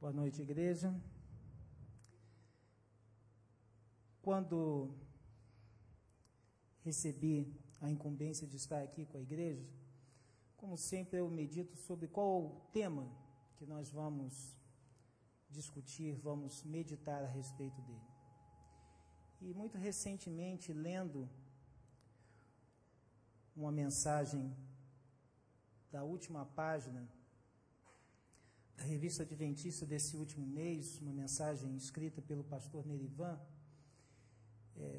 Boa noite, igreja. Quando recebi a incumbência de estar aqui com a igreja, como sempre eu medito sobre qual o tema que nós vamos discutir, vamos meditar a respeito dele. E muito recentemente, lendo uma mensagem da última página da Revista Adventista desse último mês, uma mensagem escrita pelo pastor Nerivan,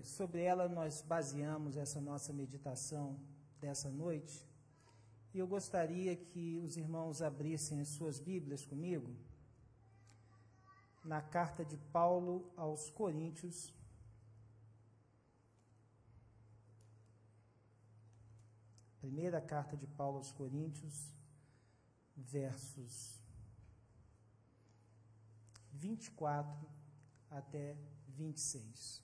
sobre ela nós baseamos essa nossa meditação dessa noite, e eu gostaria que os irmãos abrissem as suas Bíblias comigo, na carta de Paulo aos Coríntios, primeira carta de Paulo aos Coríntios, versos 24 até 26.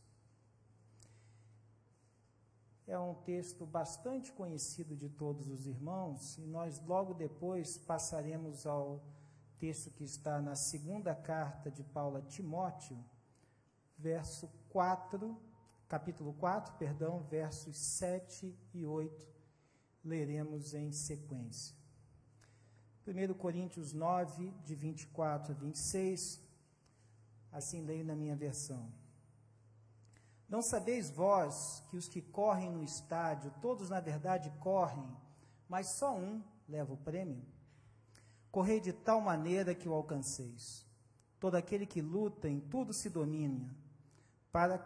É um texto bastante conhecido de todos os irmãos, e nós logo depois passaremos ao texto que está na segunda carta de Paulo a Timóteo, capítulo 4, versos 7 e 8, leremos em sequência. 1 Coríntios 9, de 24 a 26, assim leio na minha versão. Não sabeis vós que os que correm no estádio, todos na verdade correm, mas só um leva o prêmio? Correi de tal maneira que o alcanceis. Todo aquele que luta em tudo se domina, para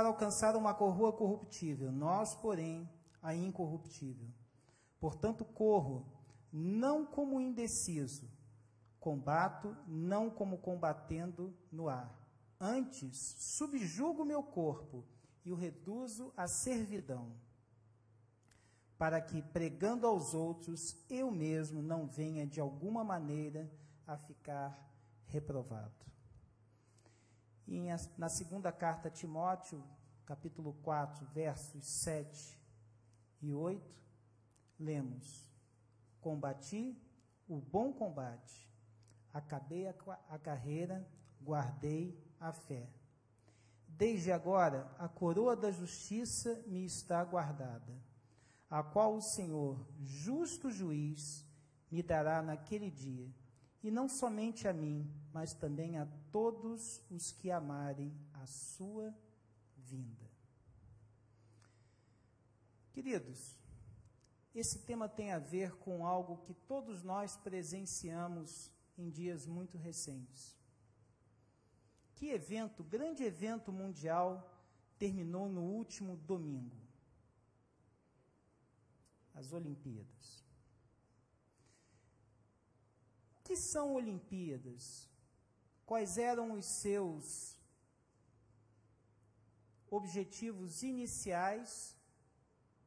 alcançar uma coroa corruptível, nós, porém, a incorruptível. Portanto, corro, não como indeciso, combato, não como combatendo no ar. Antes, subjugo meu corpo e o reduzo à servidão, para que, pregando aos outros, eu mesmo não venha de alguma maneira a ficar reprovado. E na segunda carta a Timóteo, capítulo 4, versos 7 e 8, lemos: Combati o bom combate, acabei a carreira, guardei a fé. Desde agora, a coroa da justiça me está guardada, a qual o Senhor, justo juiz, me dará naquele dia, e não somente a mim, mas também a todos os que amarem a sua vinda. Queridos, esse tema tem a ver com algo que todos nós presenciamos em dias muito recentes. Que evento, grande evento mundial, terminou no último domingo? As Olimpíadas. O que são Olimpíadas? Quais eram os seus objetivos iniciais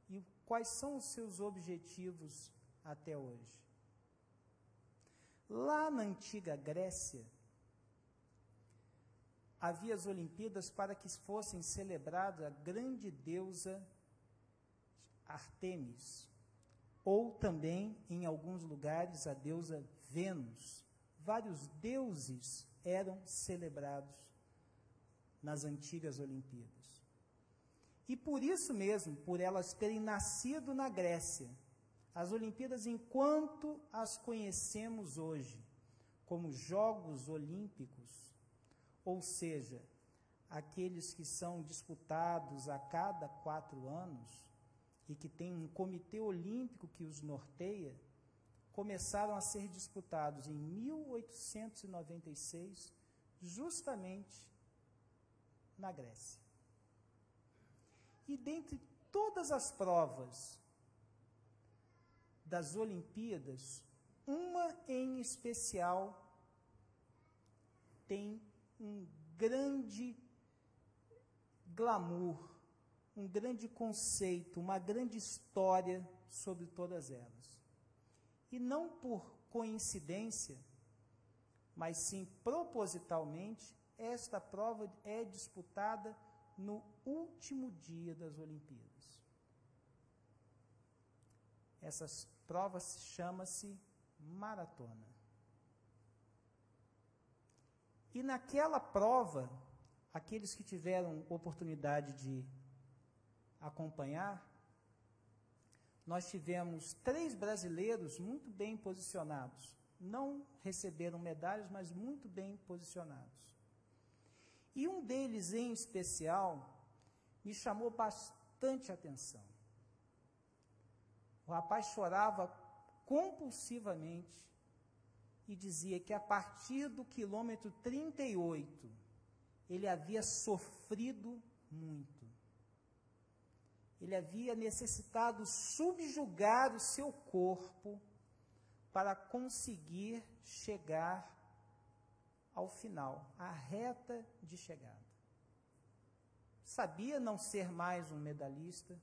e quais são os seus objetivos até hoje? Lá na antiga Grécia, havia as Olimpíadas para que fossem celebradas a grande deusa Ártemis, ou também, em alguns lugares, a deusa Vênus. Vários deuses eram celebrados nas antigas Olimpíadas. E por isso mesmo, por elas terem nascido na Grécia, as Olimpíadas, enquanto as conhecemos hoje, como Jogos Olímpicos, ou seja, aqueles que são disputados a cada 4 anos e que tem um comitê olímpico que os norteia, começaram a ser disputados em 1896, justamente na Grécia. E dentre todas as provas das Olimpíadas, uma em especial tem um grande glamour, um grande conceito, uma grande história sobre todas elas. E não por coincidência, mas sim propositalmente, esta prova é disputada no último dia das Olimpíadas. Essa prova chama-se maratona. E naquela prova, aqueles que tiveram oportunidade de acompanhar, nós tivemos 3 brasileiros muito bem posicionados. Não receberam medalhas, mas muito bem posicionados. E um deles, em especial, me chamou bastante atenção. O rapaz chorava compulsivamente e dizia que a partir do quilômetro 38, ele havia sofrido muito. Ele havia necessitado subjugar o seu corpo para conseguir chegar ao final, à reta de chegada. Sabia não ser mais um medalhista,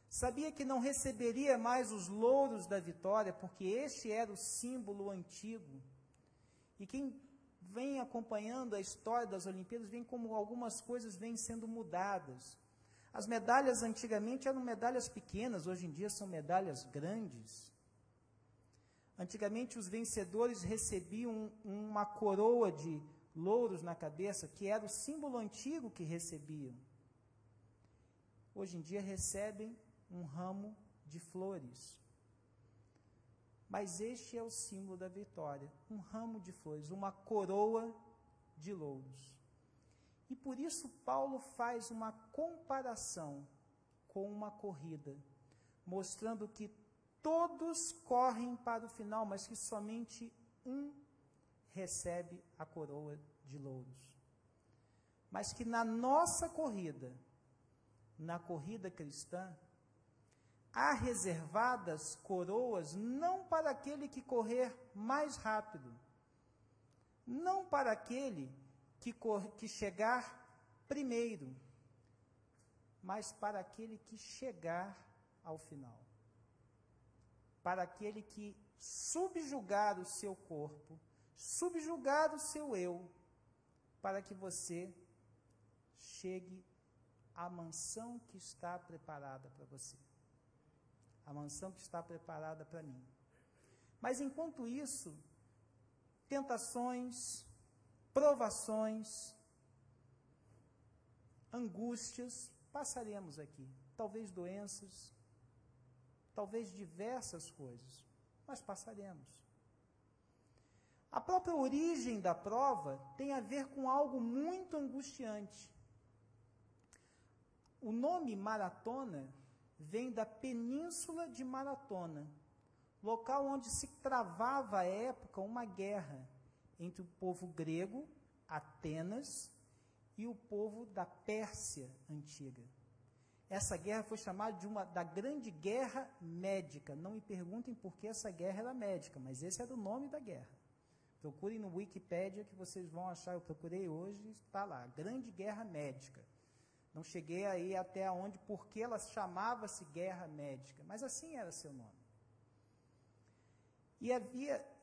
sabia que não receberia mais os louros da vitória, porque este era o símbolo antigo. E quem vem acompanhando a história das Olimpíadas, vem como algumas coisas vêm sendo mudadas. As medalhas antigamente eram medalhas pequenas, hoje em dia são medalhas grandes. Antigamente os vencedores recebiam uma coroa de louros na cabeça, que era o símbolo antigo que recebiam. Hoje em dia recebem um ramo de flores. Mas este é o símbolo da vitória, um ramo de flores, uma coroa de louros. E por isso Paulo faz uma comparação com uma corrida, mostrando que todos correm para o final, mas que somente um recebe a coroa de louros. Mas que na nossa corrida, na corrida cristã, há reservadas coroas não para aquele que correr mais rápido, não para aquele que chegar primeiro, mas para aquele que chegar ao final. Para aquele que subjugar o seu corpo, subjugar o seu eu, para que você chegue à mansão que está preparada para você. A mansão que está preparada para mim. Mas enquanto isso, tentações, provações, angústias, passaremos aqui. Talvez doenças, talvez diversas coisas, mas passaremos. A própria origem da prova tem a ver com algo muito angustiante. O nome maratona vem da península de Maratona, local onde se travava à época uma guerra entre o povo grego, Atenas, e o povo da Pérsia antiga. Essa guerra foi chamada da Grande Guerra Médica. Não me perguntem por que essa guerra era médica, mas esse era o nome da guerra. Procurem no Wikipédia que vocês vão achar, eu procurei hoje, está lá, Grande Guerra Médica. Não cheguei aí até onde, porque ela chamava-se Guerra Médica, mas assim era seu nome. E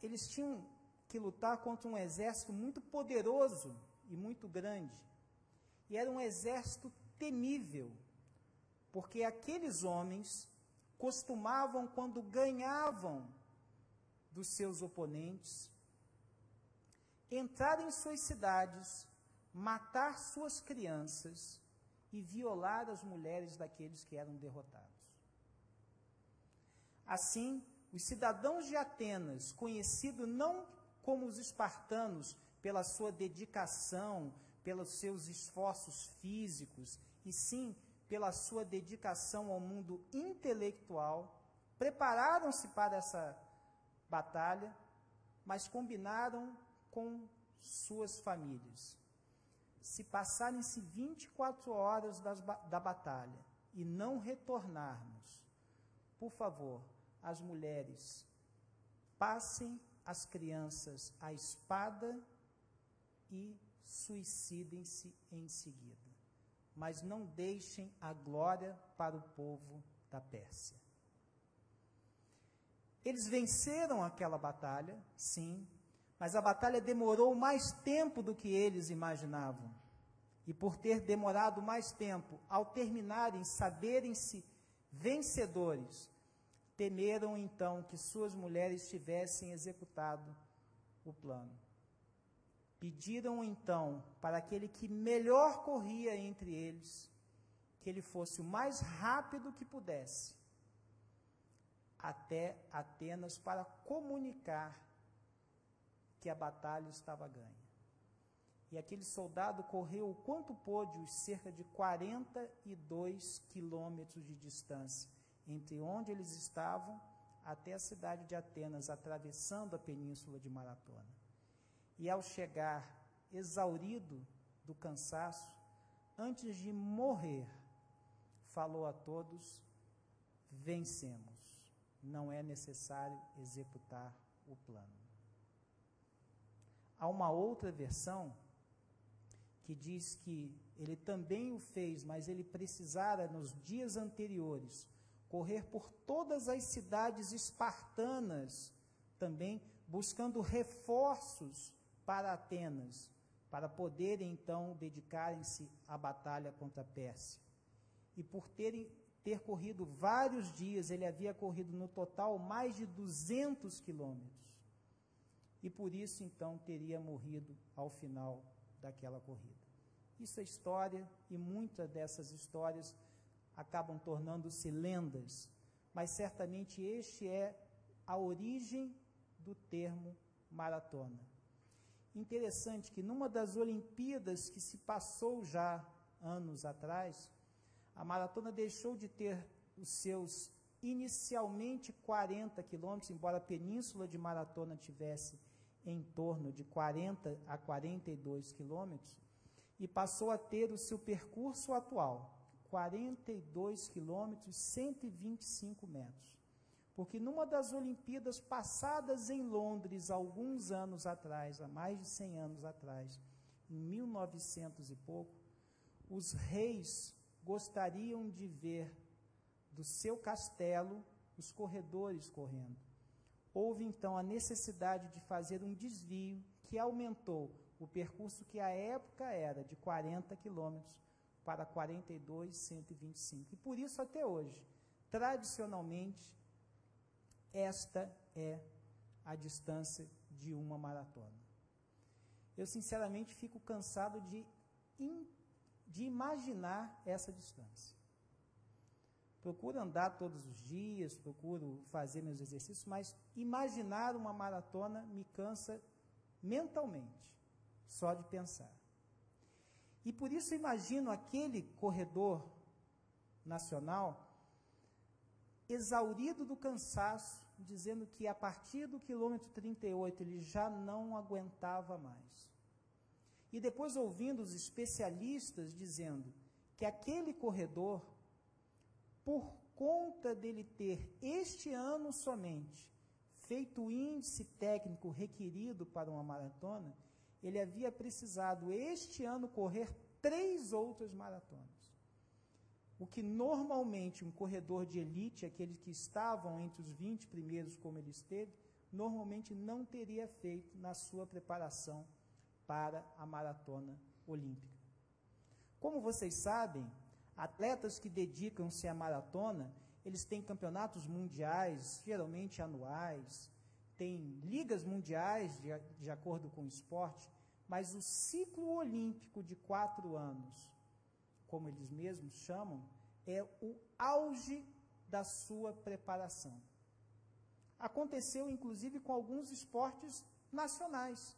eles tinham que lutar contra um exército muito poderoso e muito grande. E era um exército temível, porque aqueles homens costumavam, quando ganhavam dos seus oponentes, entrar em suas cidades, matar suas crianças e violar as mulheres daqueles que eram derrotados. Assim, os cidadãos de Atenas, conhecidos não como os espartanos pela sua dedicação, pelos seus esforços físicos, e sim pela sua dedicação ao mundo intelectual, prepararam-se para essa batalha, mas combinaram com suas famílias. Se passarem-se 24 horas da batalha e não retornarmos, por favor, as mulheres, passem as crianças à espada e suicidem-se em seguida. Mas não deixem a glória para o povo da Pérsia. Eles venceram aquela batalha, sim, mas a batalha demorou mais tempo do que eles imaginavam. E por ter demorado mais tempo, ao terminarem, saberem-se vencedores, temeram então que suas mulheres tivessem executado o plano. Pediram então para aquele que melhor corria entre eles, que ele fosse o mais rápido que pudesse, até Atenas, para comunicar que a batalha estava ganha. E aquele soldado correu o quanto pôde, os cerca de 42 quilômetros de distância, entre onde eles estavam até a cidade de Atenas, atravessando a península de Maratona. E ao chegar exaurido do cansaço, antes de morrer, falou a todos: vencemos, não é necessário executar o plano. Há uma outra versão que diz que ele também o fez, mas ele precisara, nos dias anteriores, correr por todas as cidades espartanas, também buscando reforços para Atenas, para poderem então dedicarem-se à batalha contra a Pérsia. E por ter corrido vários dias, ele havia corrido no total mais de 200 quilômetros. E por isso então teria morrido ao final daquela corrida. Isso é história, e muitas dessas histórias acabam tornando-se lendas, mas certamente este é a origem do termo maratona. Interessante que numa das Olimpíadas que se passou já anos atrás, a maratona deixou de ter os seus inicialmente 40 quilômetros, embora a península de Maratona tivesse em torno de 40 a 42 quilômetros, e passou a ter o seu percurso atual, 42 quilômetros, 125 metros. Porque numa das Olimpíadas passadas em Londres, alguns anos atrás, há mais de 100 anos atrás, em 1900 e pouco, os reis gostariam de ver do seu castelo os corredores correndo. Houve então a necessidade de fazer um desvio que aumentou o percurso que à época era de 40 quilômetros para 42, 125. E por isso até hoje, tradicionalmente, esta é a distância de uma maratona. Eu sinceramente fico cansado de imaginar essa distância. Procuro andar todos os dias, procuro fazer meus exercícios, mas imaginar uma maratona me cansa mentalmente, só de pensar. E por isso imagino aquele corredor nacional, exaurido do cansaço, dizendo que a partir do quilômetro 38 ele já não aguentava mais. E depois ouvindo os especialistas dizendo que aquele corredor, por conta dele ter este ano somente feito o índice técnico requerido para uma maratona, ele havia precisado este ano correr 3 outras maratonas. O que normalmente um corredor de elite, aqueles que estavam entre os 20 primeiros como ele esteve, normalmente não teria feito na sua preparação para a maratona olímpica. Como vocês sabem, atletas que dedicam-se à maratona, eles têm campeonatos mundiais, geralmente anuais, têm ligas mundiais de acordo com o esporte, mas o ciclo olímpico de 4 anos, como eles mesmos chamam, é o auge da sua preparação. Aconteceu, inclusive, com alguns esportes nacionais.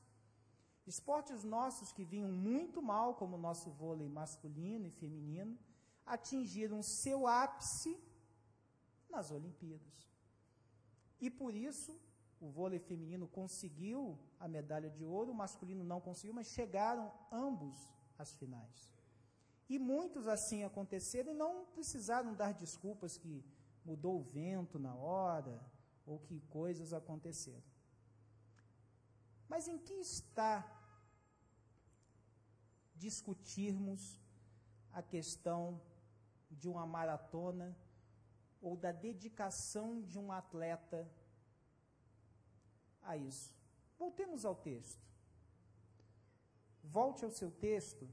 Esportes nossos que vinham muito mal, como o nosso vôlei masculino e feminino, atingiram seu ápice nas Olimpíadas. E por isso, o vôlei feminino conseguiu a medalha de ouro, o masculino não conseguiu, mas chegaram ambos às finais. E muitos assim aconteceram e não precisaram dar desculpas que mudou o vento na hora ou que coisas aconteceram. Mas em que está discutirmos a questão de uma maratona ou da dedicação de um atleta a isso? Voltemos ao texto. Volte ao seu texto,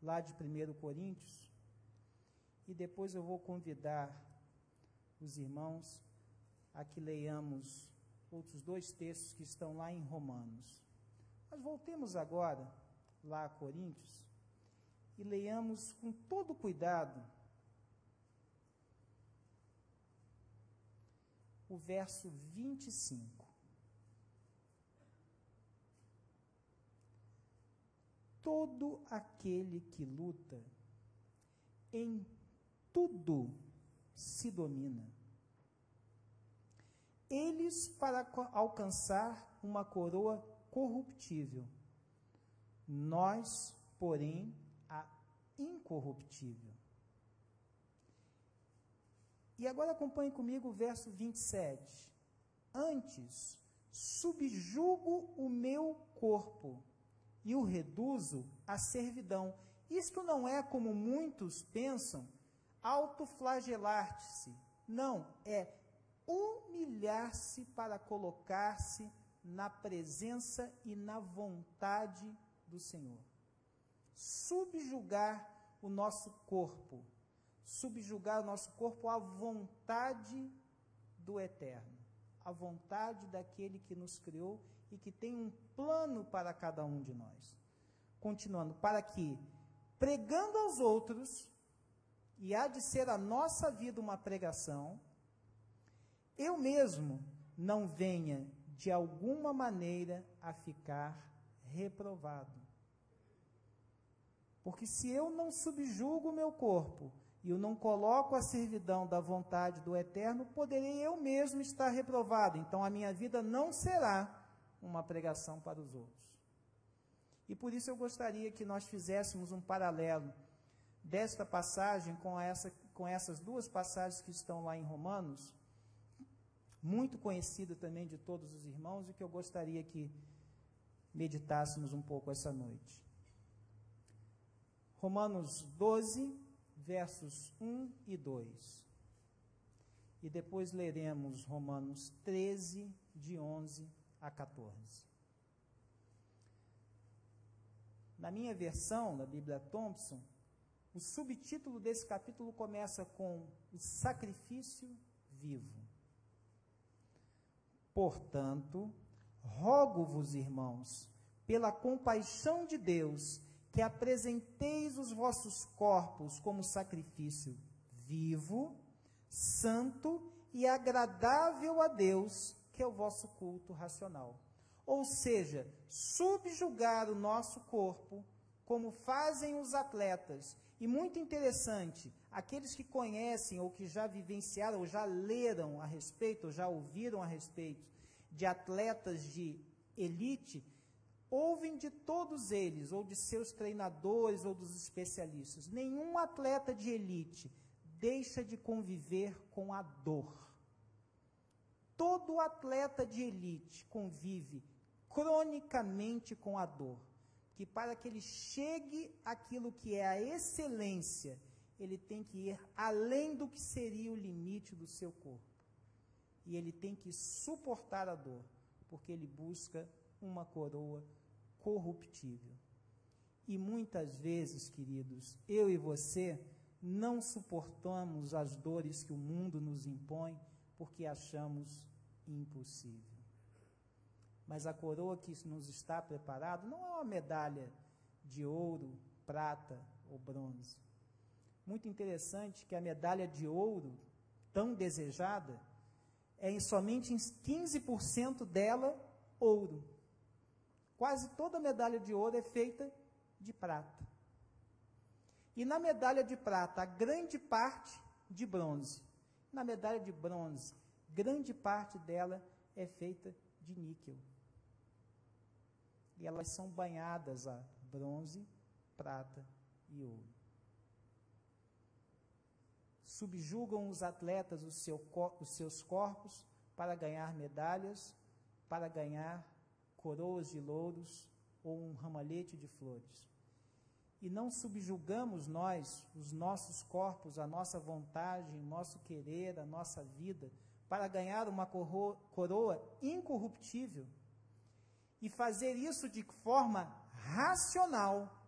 lá de 1 Coríntios, e depois eu vou convidar os irmãos a que leiamos outros 2 textos que estão lá em Romanos. Mas voltemos agora lá a Coríntios e leiamos com todo cuidado o verso 25. Todo aquele que luta, em tudo se domina. Eles para alcançar uma coroa corruptível, nós, porém, a incorruptível. E agora acompanhe comigo o verso 27. Antes, subjugo o meu corpo e o reduzo à servidão. Isto não é, como muitos pensam, autoflagelar-se. Não, é humilhar-se para colocar-se na presença e na vontade do Senhor. Subjugar o nosso corpo. Subjugar o nosso corpo à vontade do Eterno. À vontade daquele que nos criou e que tem um plano para cada um de nós. Continuando, para que, pregando aos outros, e há de ser a nossa vida uma pregação, eu mesmo não venha de alguma maneira a ficar reprovado. Porque se eu não subjugo o meu corpo e eu não coloco a servidão da vontade do Eterno, poderei eu mesmo estar reprovado. Então a minha vida não será uma pregação para os outros. E por isso eu gostaria que nós fizéssemos um paralelo desta passagem com essas duas passagens que estão lá em Romanos, muito conhecida também de todos os irmãos, e que eu gostaria que meditássemos um pouco essa noite. Romanos 12, versos 1 e 2. E depois leremos Romanos 13, de 11 a 14. Na minha versão, na Bíblia Thompson, o subtítulo desse capítulo começa com o sacrifício vivo. Portanto, rogo-vos, irmãos, pela compaixão de Deus, que apresenteis os vossos corpos como sacrifício vivo, santo e agradável a Deus, que é o vosso culto racional. Ou seja, subjugar o nosso corpo, como fazem os atletas. E muito interessante, aqueles que conhecem ou que já vivenciaram ou já leram a respeito, ou já ouviram a respeito de atletas de elite, ouvem de todos eles, ou de seus treinadores, ou dos especialistas. Nenhum atleta de elite deixa de conviver com a dor. Todo atleta de elite convive cronicamente com a dor. Que para que ele chegue àquilo que é a excelência, ele tem que ir além do que seria o limite do seu corpo. E ele tem que suportar a dor, porque ele busca uma coroa corruptível. E muitas vezes, queridos, eu e você não suportamos as dores que o mundo nos impõe, porque achamos impossível. Mas a coroa que nos está preparada não é uma medalha de ouro, prata ou bronze. Muito interessante que a medalha de ouro, tão desejada, somente em 15% dela, ouro. Quase toda a medalha de ouro é feita de prata. E na medalha de prata, a grande parte de bronze. Na medalha de bronze, grande parte dela é feita de níquel. E elas são banhadas a bronze, prata e ouro. Subjugam os atletas os seus corpos para ganhar medalhas, para ganhar coroas de louros ou um ramalhete de flores. E não subjugamos nós, os nossos corpos, a nossa vontade, o nosso querer, a nossa vida, para ganhar uma coroa incorruptível. E fazer isso de forma racional,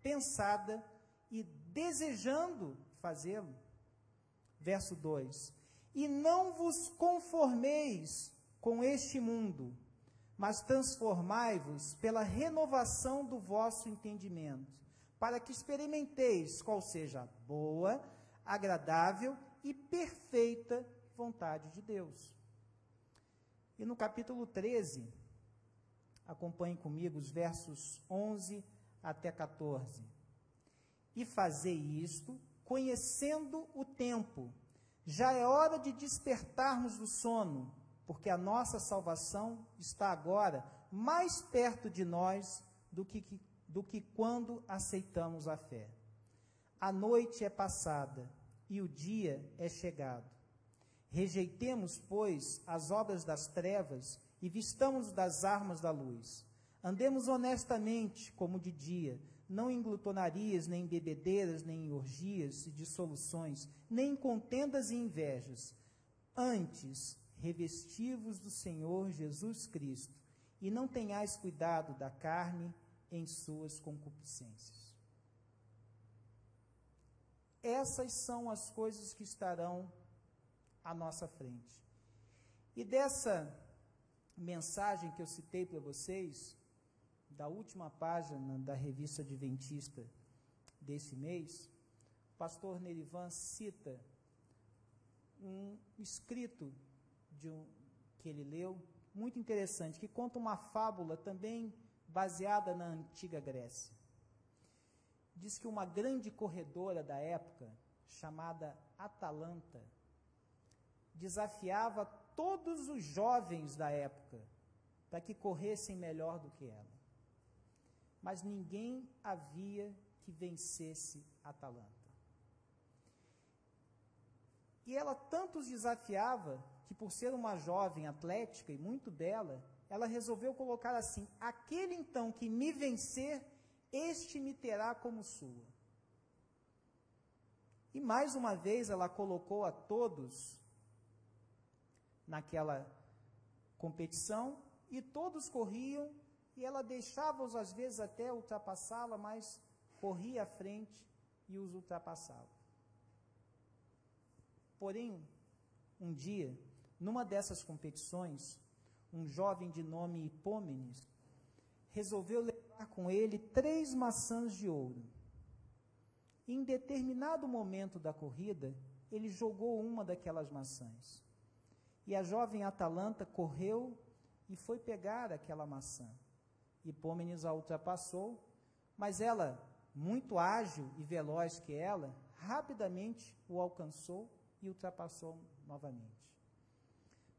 pensada e desejando fazê-lo. Verso 2: E não vos conformeis com este mundo, mas transformai-vos pela renovação do vosso entendimento, para que experimenteis qual seja a boa, agradável e perfeita vontade de Deus. E no capítulo 13, acompanhe comigo os versos 11 até 14. E fazei isto, conhecendo o tempo. Já é hora de despertarmos do sono, porque a nossa salvação está agora mais perto de nós do que quando aceitamos a fé. A noite é passada e o dia é chegado. Rejeitemos, pois, as obras das trevas e vistamos das armas da luz. Andemos honestamente, como de dia, não em glutonarias, nem em bebedeiras, nem em orgias e dissoluções, nem em contendas e invejas. Antes, revesti-vos do Senhor Jesus Cristo, e não tenhais cuidado da carne em suas concupiscências. Essas são as coisas que estarão à nossa frente. E dessa mensagem que eu citei para vocês, da última página da revista adventista desse mês, o pastor Nerivan cita um escrito que ele leu, muito interessante, que conta uma fábula também baseada na antiga Grécia. Diz que uma grande corredora da época, chamada Atalanta, desafiava todos os jovens da época para que corressem melhor do que ela. Mas ninguém havia que vencesse Atalanta. E ela tanto os desafiava que, por ser uma jovem atlética e muito bela, ela resolveu colocar assim: aquele então que me vencer, este me terá como sua. E mais uma vez ela colocou a todos naquela competição, e todos corriam, e ela deixava-os às vezes até ultrapassá-la, mas corria à frente e os ultrapassava. Porém, um dia, numa dessas competições, um jovem de nome Hipômenes resolveu levar com ele 3 maçãs de ouro. E em determinado momento da corrida, ele jogou uma daquelas maçãs. E a jovem Atalanta correu e foi pegar aquela maçã. Hipômenes a ultrapassou, mas ela, muito ágil e veloz que ela, rapidamente o alcançou e ultrapassou novamente.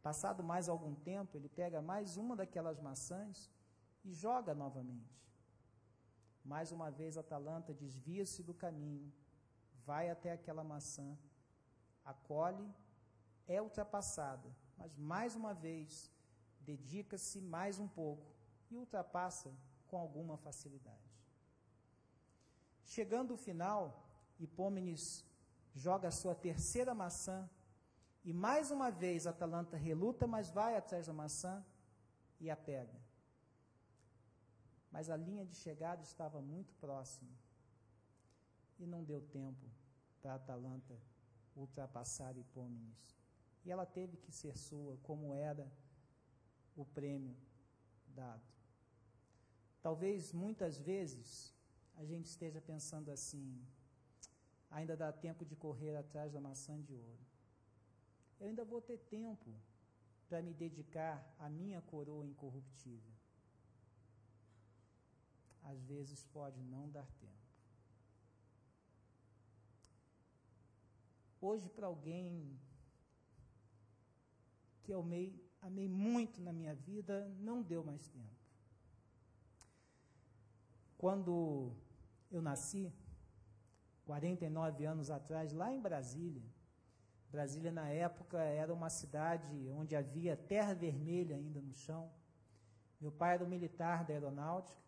Passado mais algum tempo, ele pega mais uma daquelas maçãs e joga novamente. Mais uma vez, Atalanta desvia-se do caminho, vai até aquela maçã, acolhe, é ultrapassada, mas mais uma vez, dedica-se mais um pouco e ultrapassa com alguma facilidade. Chegando ao final, Hipômenes joga a sua 3ª maçã, e mais uma vez Atalanta reluta, mas vai atrás da maçã e a pega. Mas a linha de chegada estava muito próxima, e não deu tempo para Atalanta ultrapassar Hipômenes. E ela teve que ser sua, como era o prêmio dado. Talvez, muitas vezes, a gente esteja pensando assim: ainda dá tempo de correr atrás da maçã de ouro. Eu ainda vou ter tempo para me dedicar à minha coroa incorruptível. Às vezes pode não dar tempo. Hoje, para alguém que eu amei muito na minha vida, não deu mais tempo. Quando eu nasci, 49 anos atrás, lá em Brasília, na época era uma cidade onde havia terra vermelha ainda no chão. Meu pai era um militar da aeronáutica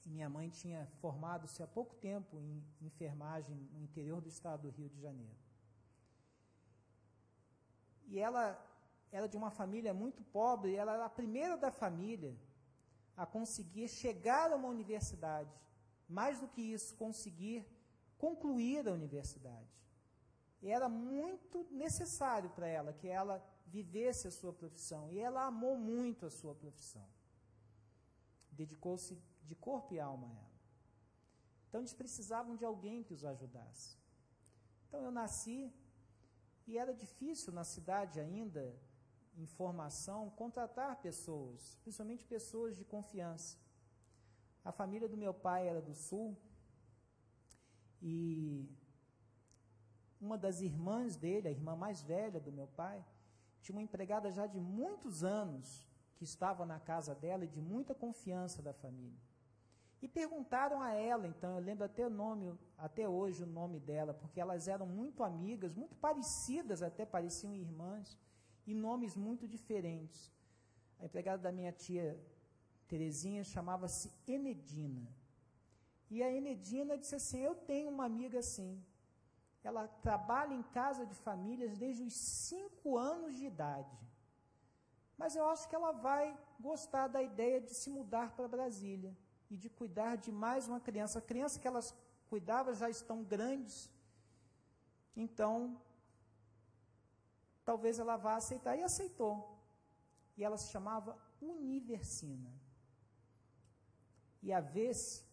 e minha mãe tinha formado-se há pouco tempo em enfermagem no interior do estado do Rio de Janeiro. E ela era de uma família muito pobre, e ela era a primeira da família a conseguir chegar a uma universidade. Mais do que isso, conseguir concluir a universidade. E era muito necessário para ela que ela vivesse a sua profissão. E ela amou muito a sua profissão. Dedicou-se de corpo e alma a ela. Então, eles precisavam de alguém que os ajudasse. Então, eu nasci e era difícil na cidade ainda, em formação, contratar pessoas, principalmente pessoas de confiança. A família do meu pai era do sul e uma das irmãs dele, a irmã mais velha do meu pai, tinha uma empregada já de muitos anos que estava na casa dela e de muita confiança da família. E perguntaram a ela, então, eu lembro até hoje o nome dela, porque elas eram muito amigas, muito parecidas, até pareciam irmãs, e nomes muito diferentes. A empregada da minha tia Terezinha chamava-se Enedina. E a Enedina disse assim: eu tenho uma amiga assim. Ela trabalha em casa de famílias desde os 5 anos de idade. Mas eu acho que ela vai gostar da ideia de se mudar para Brasília e de cuidar de mais uma criança. A criança que elas cuidavam já estão grandes, então talvez ela vá aceitar. E aceitou. E ela se chamava Universina. E a Vesse,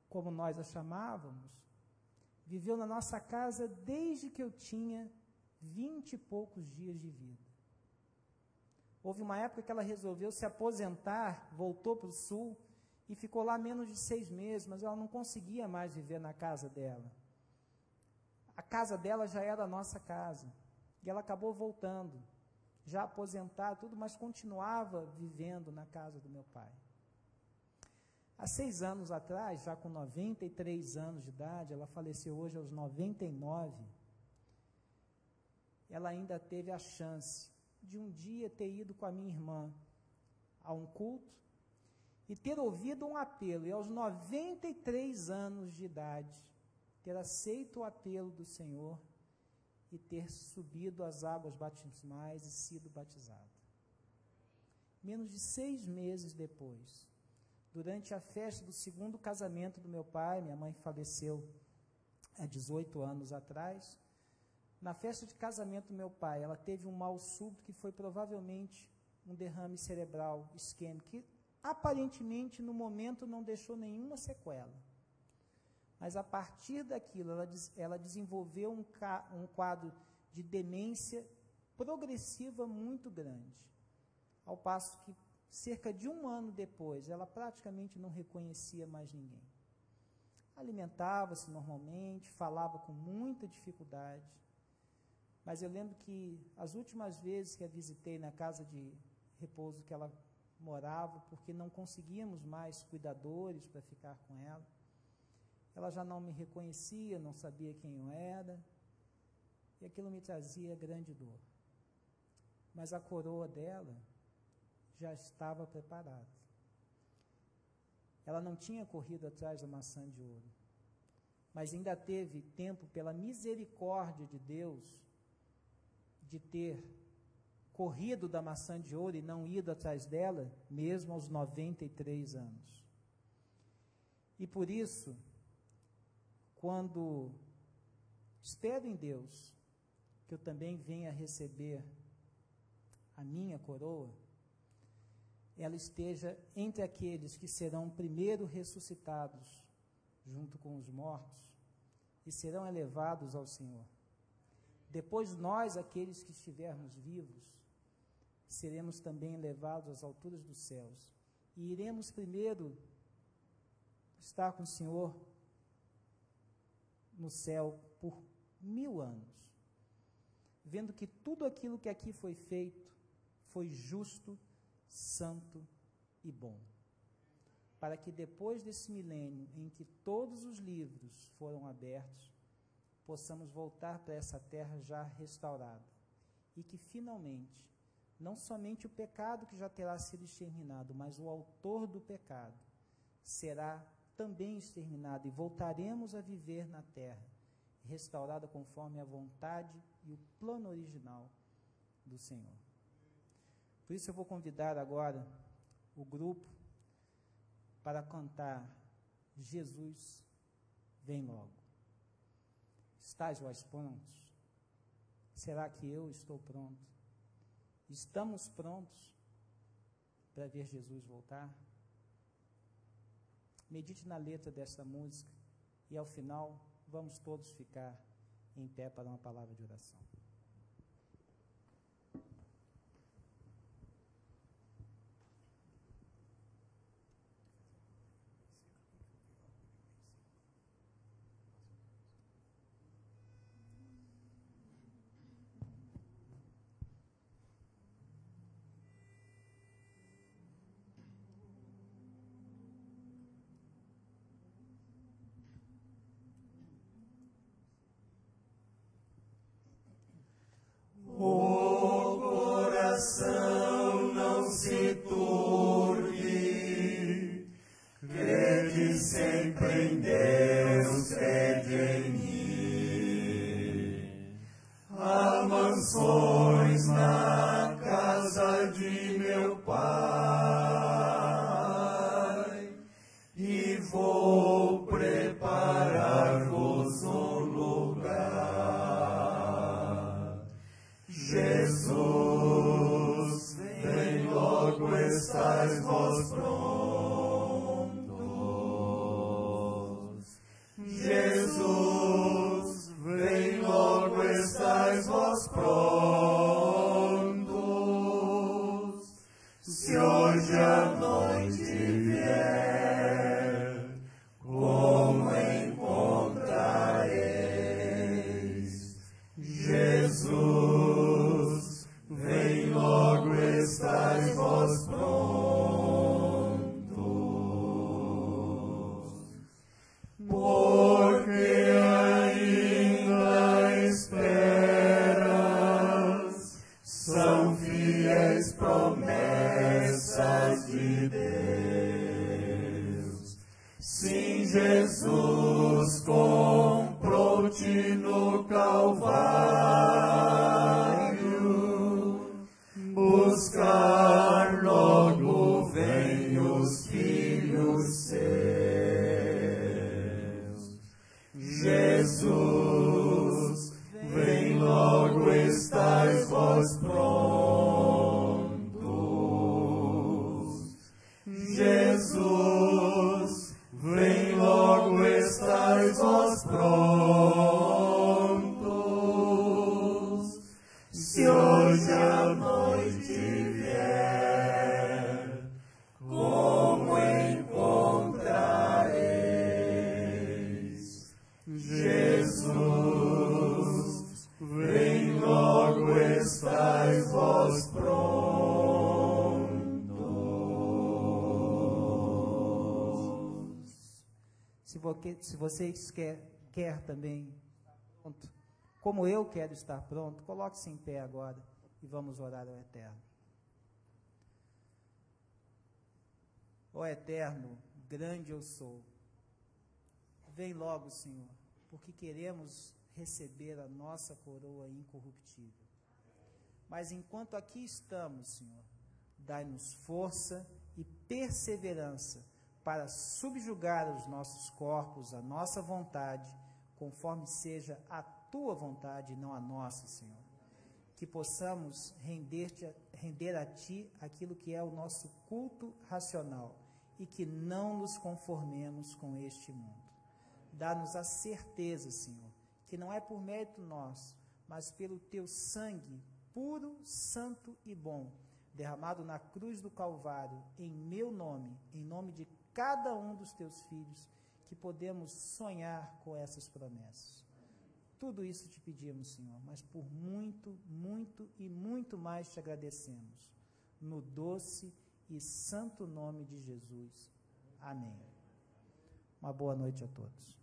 como nós a chamávamos, viveu na nossa casa desde que eu tinha 20 e poucos dias de vida. Houve uma época que ela resolveu se aposentar, voltou para o sul e ficou lá menos de 6 meses, mas ela não conseguia mais viver na casa dela. A casa dela já era a nossa casa. E ela acabou voltando, já aposentada, tudo, mas continuava vivendo na casa do meu pai. Há 6 anos atrás, já com 93 anos de idade, ela faleceu hoje aos 99, ela ainda teve a chance de um dia ter ido com a minha irmã a um culto e ter ouvido um apelo, e aos 93 anos de idade, ter aceito o apelo do Senhor e ter subido as águas batismais e sido batizada. Menos de 6 meses depois, durante a festa do 2º casamento do meu pai, minha mãe faleceu há 18 anos atrás, na festa de casamento do meu pai, ela teve um mal súbito que foi provavelmente um derrame cerebral isquêmico, que aparentemente no momento não deixou nenhuma sequela. Mas a partir daquilo ela desenvolveu um quadro de demência progressiva muito grande, ao passo que cerca de 1 ano depois, ela praticamente não reconhecia mais ninguém. Alimentava-se normalmente, falava com muita dificuldade, mas eu lembro que as últimas vezes que a visitei na casa de repouso que ela morava, porque não conseguíamos mais cuidadores para ficar com ela, ela já não me reconhecia, não sabia quem eu era, e aquilo me trazia grande dor. Mas a coroa dela já estava preparada. Ela não tinha corrido atrás da maçã de ouro, mas ainda teve tempo, pela misericórdia de Deus, de ter corrido da maçã de ouro e não ido atrás dela, mesmo aos 93 anos. E por isso, quando espero em Deus que eu também venha receber a minha coroa, ela esteja entre aqueles que serão primeiro ressuscitados junto com os mortos e serão elevados ao Senhor. Depois nós, aqueles que estivermos vivos, seremos também levados às alturas dos céus e iremos primeiro estar com o Senhor no céu por 1000 anos, vendo que tudo aquilo que aqui foi feito foi justo, santo e bom, para que depois desse milênio em que todos os livros foram abertos, possamos voltar para essa terra já restaurada e que finalmente, não somente o pecado que já terá sido exterminado, mas o autor do pecado será também exterminado e voltaremos a viver na terra, restaurada conforme a vontade e o plano original do Senhor. Por isso eu vou convidar agora o grupo para cantar Jesus, vem logo. Estais vós prontos? Será que eu estou pronto? Estamos prontos para ver Jesus voltar? Medite na letra desta música e, ao final, vamos todos ficar em pé para uma palavra de oração. O coração não se turbe, crede sempre em Deus, crede em mim. Há mansões na casa de meu Pai, e vou preparar-vos um lugar. Jesus, vem logo, estais vós prontos. Jesus, vem logo, estais vós prontos. Se hoje a noite vier, como encontrareis? Jesus, vem logo, estais vós prontos. Porque ainda esperas, são fiéis promessas de Deus. Sim, Jesus comprou-te no Calvário, buscar logo vem os filhos seus. Jesus, vem logo, estais vós prontos. Jesus, vem logo, estais vós prontos. Se hoje a noite vier, como encontrareis? Jesus, vem logo, estais vós prontos. Se vocês quer também pronto, como eu quero estar pronto, coloque-se em pé agora e vamos orar ao Eterno. Ó Eterno, grande eu sou. Vem logo, Senhor, porque queremos receber a nossa coroa incorruptível. Mas enquanto aqui estamos, Senhor, dai-nos força e perseverança para subjugar os nossos corpos, a nossa vontade, conforme seja a tua vontade e não a nossa, Senhor. Que possamos render a ti aquilo que é o nosso culto racional e que não nos conformemos com este mundo. Dá-nos a certeza, Senhor, que não é por mérito nosso, mas pelo teu sangue puro, santo e bom, derramado na cruz do Calvário, em meu nome, em nome de cada um dos teus filhos, que podemos sonhar com essas promessas. Tudo isso te pedimos, Senhor, mas por muito, muito e muito mais te agradecemos. No doce e santo nome de Jesus. Amém. Uma boa noite a todos.